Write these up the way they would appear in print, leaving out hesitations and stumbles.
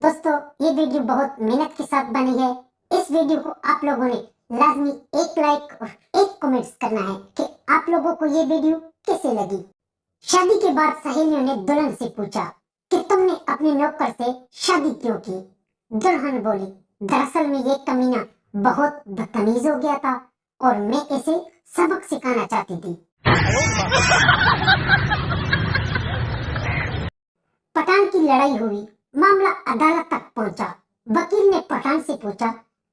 दोस्तों, ये वीडियो बहुत मेहनत के साथ बनी है। इस वीडियो को आप लोगों ने लाजमी एक लाइक और एक कमेंट्स करना है कि आप लोगों को ये वीडियो कैसे लगी। शादी के बाद सहेलियों ने दुल्हन से पूछा कि तुमने अपने नौकर से शादी क्यों की। दुल्हन बोली, दरअसल में ये कमीना बहुत बदतमीज हो गया था और मैं इसे सबक सिखाना चाहती थी। पठान की लड़ाई हुई, मामला अदालत तक पहुंचा। वकील ने पठान से पूछा,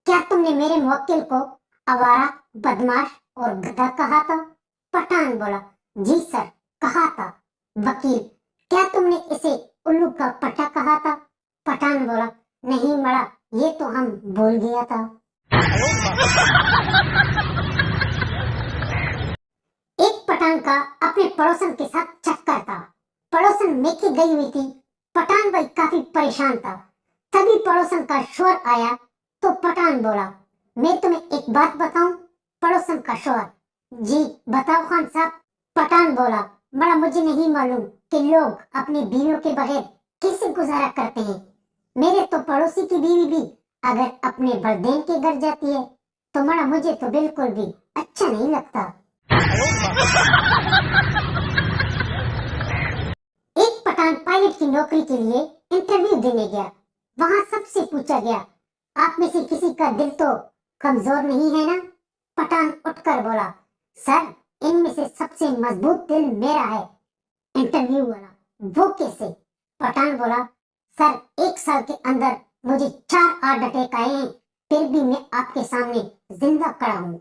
क्या तुमने मेरे मुवक्किल को आवारा, बदमाश और गधा कहा था? पठान बोला, जी सर, कहा था। वकील, क्या तुमने इसे उल्लू का पट्टा कहा था? पठान बोला, नहीं मड़ा, ये तो हम भूल गया था। एक पठान का अपने पड़ोसन के साथ चक्कर था। पड़ोसन मेके गई हुई थी। पठान भाई काफी परेशान था। तभी पड़ोसन का शोर आया तो पठान बोला, मैं तुम्हें एक बात बताऊं? पड़ोसन का शोर, जी बताओ खान साहब। पठान बोला, बड़ा मुझे नहीं मालूम कि लोग अपनी बीवियों के बगैर कैसे गुजारा करते हैं। मेरे तो पड़ोसी की बीवी भी अगर अपने बरदेन के घर जाती है तो मड़ा मुझे तो बिल्कुल भी अच्छा नहीं लगता। एक पठान पायलट की नौकरी के लिए इंटरव्यू देने गया। वहां सबसे पूछा गया, आप में से किसी का दिल तो कमजोर नहीं है ना? पठान उठकर बोला, सर इनमें से सबसे मजबूत दिल मेरा है। इंटरव्यू वाला, वो कैसे? पठान बोला, सर 1 साल के अंदर मुझे 4 हार्ट अटैक आए हैं, फिर भी मैं आपके सामने जिंदा खड़ा हूँ।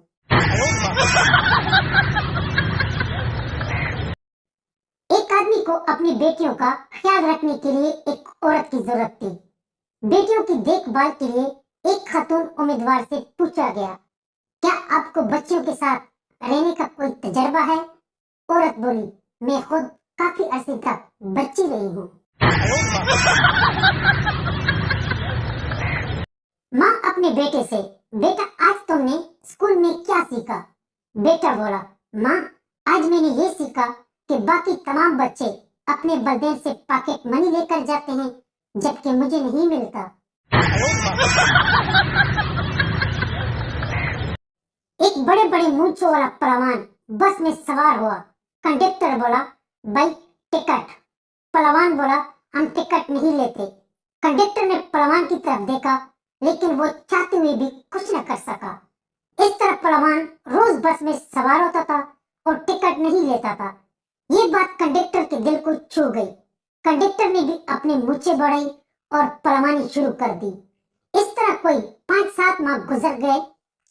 एक आदमी को अपनी बेटियों का ख्याल रखने के लिए एक औरत की जरूरत थी। बेटियों की देखभाल के लिए एक खातून उम्मीदवार से पूछा गया, क्या आपको बच्चियों के साथ रहने का कोई तजर्बा है? औरत बोली, मैं खुद काफी अरसे तक बच्ची रही हूँ। माँ अपने बेटे से, बेटा आज तुमने स्कूल में क्या सीखा? बेटा बोला, माँ आज मैंने ये सीखा कि बाकी तमाम बच्चे अपने बरदेन से पॉकेट मनी लेकर जाते हैं जबकि मुझे नहीं मिलता। एक बड़े बड़े मूंछों वाला पहलवान बस में सवार हुआ। कंडक्टर बोला, भाई टिकट। पहलवान बोला, हम टिकट नहीं लेते। कंडक्टर ने पहलवान की तरफ देखा लेकिन वो चाहते हुए भी कुछ न कर सका। इस तरह पहलवान रोज बस में सवार होता था और टिकट नहीं लेता था। ये बात कंडक्टर के दिल को छू गई। कंडक्टर ने भी अपनी मूंछें बढ़ाई और पहलवानी शुरू कर दी। इस तरह कोई 5-7 माह गुजर गए।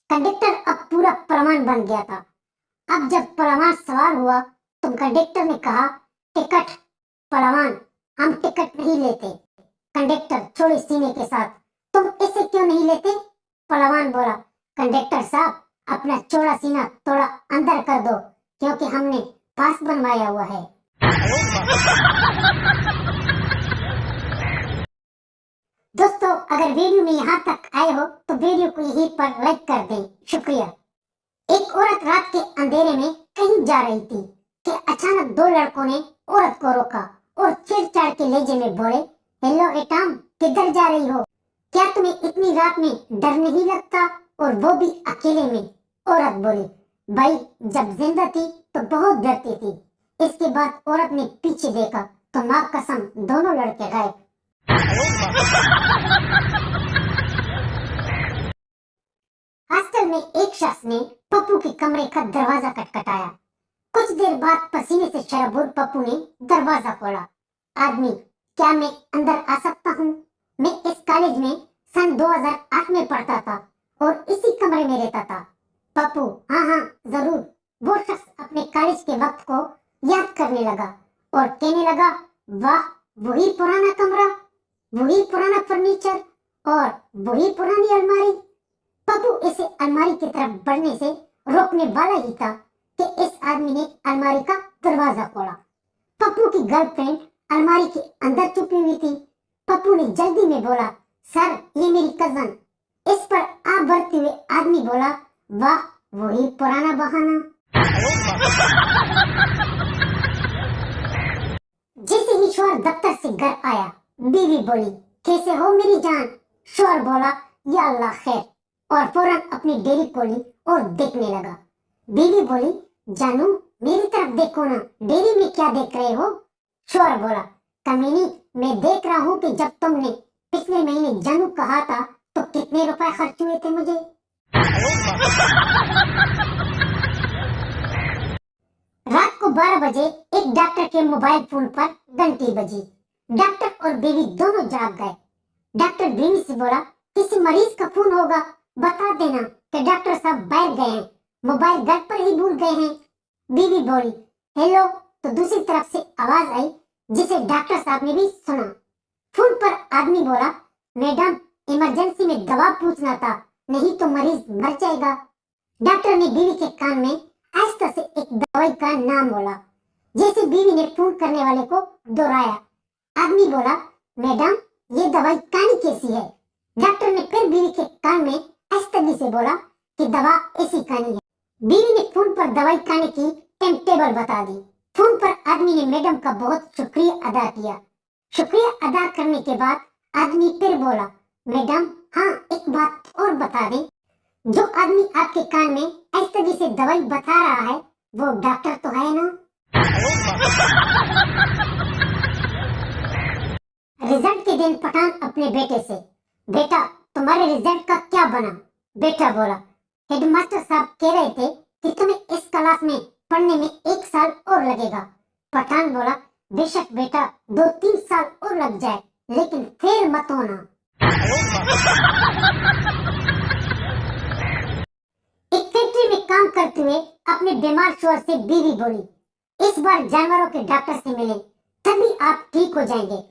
कंडक्टर अब पूरा पहलवान बन गया था। अब जब पहलवान सवार हुआ तो कंडक्टर ने कहा, टिकट। पहलवान, हम टिकट नहीं लेते। कंडक्टर चौड़े सीने के साथ, तुम इसे क्यों नहीं लेते? पहलवान बोला, कंडक्टर साहब अपना चौड़ा सीना थोड़ा अंदर कर दो क्योंकि हमने पास बनवाया हुआ है। दोस्तों, अगर वीडियो में यहाँ तक आए हो तो वीडियो को यहीं पर लाइक कर दें। शुक्रिया। एक औरत रात के अंधेरे में कहीं जा रही थी कि अचानक 2 लड़कों ने औरत को रोका और छेड़छाड़ के लहजे में बोले, हेलो एटम, किधर जा रही हो? क्या तुम्हें इतनी रात में डर नहीं लगता और वो भी अकेले में? औरत बोली, भाई जब जिंदा थी तो बहुत डरती थी। इसके बाद औरत ने पीछे देखा तो माँ कसम दोनों लड़के गायब। हॉस्टल में एक शख्स ने पप्पू के कमरे का दरवाजा खटखटाया। कुछ देर बाद पसीने से शराबोर पप्पू ने दरवाजा खोला। आदमी, क्या मैं अंदर आ सकता हूँ? मैं इस कॉलेज में सन 2008 में पढ़ता था और इसी कमरे में रहता था। पप्पू, हाँ हाँ जरूर। वो शख्स अपने कॉलेज के वक्त को याद करने लगा और कहने लगा, वाह वही पुराना कमरा, वही पुराना फर्नीचर और वही पुरानी अलमारी। पप्पू इसे अलमारी की तरफ बढ़ने से रोकने वाला ही था कि इस आदमी ने अलमारी का दरवाजा खोला। पप्पू की गर्लफ्रेंड अलमारी के अंदर छुपी हुई थी। पप्पू ने जल्दी में बोला, सर ये मेरी कजन। इस पर आप बढ़ते हुए आदमी बोला, वाह वही पुराना बहाना। जैसे ईश्वर दफ्तर से घर आया, बीवी बोली, कैसे हो मेरी जान? शोर बोला, या अल्लाह खैर, और फौरन अपनी डेयरी खोली और देखने लगा। बीवी बोली, जानू मेरी तरफ देखो ना, डेयरी में क्या देख रहे हो? शोर बोला, कमीनी मैं देख रहा हूँ कि जब तुमने पिछले महीने जानू कहा था तो कितने रुपए खर्च हुए थे मुझे। रात को 12 बजे एक डॉक्टर के मोबाइल फोन पर घंटी बजी। डॉक्टर और बीवी दोनों जाग गए। डॉक्टर बीवी से बोला, किसी मरीज का फोन होगा, बता देना कि डॉक्टर साहब बाहर गए हैं, मोबाइल घर पर ही भूल गए हैं। बीवी बोली, हेलो, तो दूसरी तरफ से आवाज आई जिसे डॉक्टर साहब ने भी सुना। फोन पर आदमी बोला, मैडम इमरजेंसी में दवा पूछना था, नहीं तो मरीज मर जाएगा। डॉक्टर ने बीवी के कान में आहिस्ता से एक दवाई का नाम बोला। जैसे बीवी ने फोन करने वाले को दोहराया, आदमी बोला, मैडम ये दवाई कानी कैसी है? डॉक्टर ने फिर बीवी के कान में आहिस्ता से बोला कि दवा ऐसी कानी है। बीवी ने फोन पर दवाई खाने की टाइम टेबल बता दी। फोन पर आदमी ने मैडम का बहुत शुक्रिया अदा किया। शुक्रिया अदा करने के बाद आदमी फिर बोला, मैडम हाँ एक बात और बता दें, जो आदमी आपके कान में आहिस्ता से दवाई बता रहा है वो डॉक्टर तो है ना? रिजल्ट के दिन पठान अपने बेटे से, बेटा तुम्हारे रिजल्ट का क्या बना? बेटा बोला, हेडमास्टर साहब कह रहे थे कि तुम्हें इस क्लास में पढ़ने में 1 साल और लगेगा। पठान बोला, बेशक बेटा 2-3 साल और लग जाए, लेकिन फेल मत होना। एक फैक्ट्री में काम करते हुए अपने बीमार शोहर से बीवी बोली, इस बार जानवरों के डॉक्टर से मिले, तभी आप ठीक हो जाएंगे।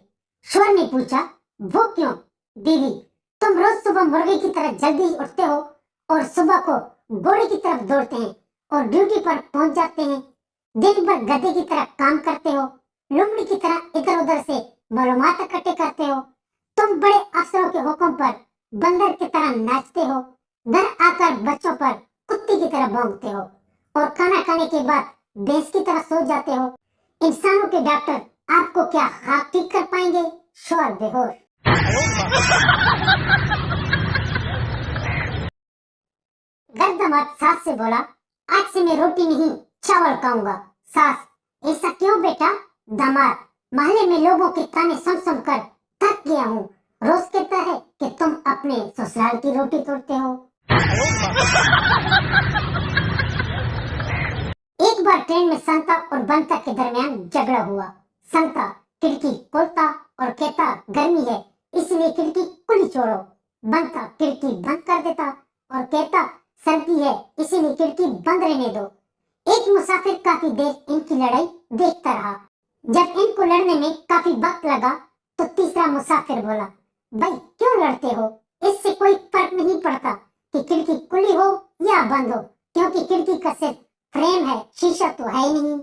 शोहर ने पूछा, वो क्यों? बीवी, तुम रोज सुबह मुर्गे की तरह जल्दी उठते हो और सुबह को घोड़े की तरफ दौड़ते हैं और ड्यूटी पर पहुंच जाते हैं। दिन भर गधे की तरह काम करते हो, लुमड़ी की तरह इधर उधर से मालूमात इकट्ठे करते हो। तुम बड़े अफसरों के हुक्म पर बंदर की तरह नाचते हो, घर आकर बच्चों पर कुत्ते की तरह भौंकते हो और खाना खाने के बाद भैंस की तरह सो जाते हो। इंसानों के डॉक्टर आपको क्या हाथ ठीक कर पाएंगे? शोर बेहोश। घर दामाद सास से बोला, आज से मैं रोटी नहीं चावल खाऊंगा। सास, ऐसा क्यों बेटा? दामाद, मोहल्ले में लोगों के ताने सुन सुनकर थक गया हूँ, रोज कहता है कि तुम अपने ससुराल की रोटी तोड़ते हो। एक बार ट्रेन में संता और बंता के दरमियान झगड़ा हुआ। संता खिड़की खोलता और कहता गर्मी है इसलिए खिड़की खुली छोड़ो। बंता खिड़की बंद कर देता और कहता सर्दी है इसीलिए खिड़की बंद रहने दो। एक मुसाफिर काफी देर इनकी लड़ाई देखता रहा। जब इनको लड़ने में काफी वक्त लगा तो तीसरा मुसाफिर बोला, भाई क्यों लड़ते हो? इससे कोई फर्क नहीं पड़ता कि खिड़की खुली हो या बंद हो, क्योंकि खिड़की का सिर्फ फ्रेम है, शीशा तो है ही नहीं।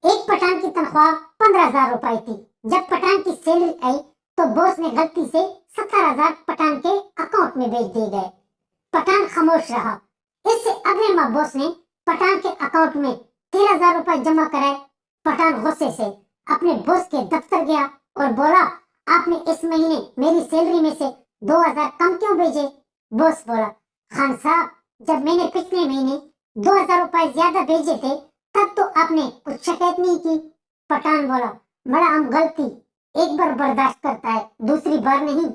एक पठान की तनख्वाह 15,000 रुपए थी। जब पठान की सैलरी आई तो बॉस ने गलती से 17,000 पठान के अकाउंट में भेज दिए गए। पठान खामोश रहा। इससे अगले माह बॉस ने पठान के अकाउंट में 13,000 रुपए जमा कराए। पठान गुस्से से अपने बॉस के दफ्तर गया और बोला, आपने इस महीने मेरी सैलरी में से 2,000 कम क्यों भेजे? बॉस बोला, खान साहब जब मैंने पिछले महीने 2,000 रुपए ज्यादा भेजे थे तब तो आपने कुछ शिकायत नहीं की। पठान बोला, बड़ा हम गलती एक बार बर्दाश्त करता है, दूसरी बार नहीं।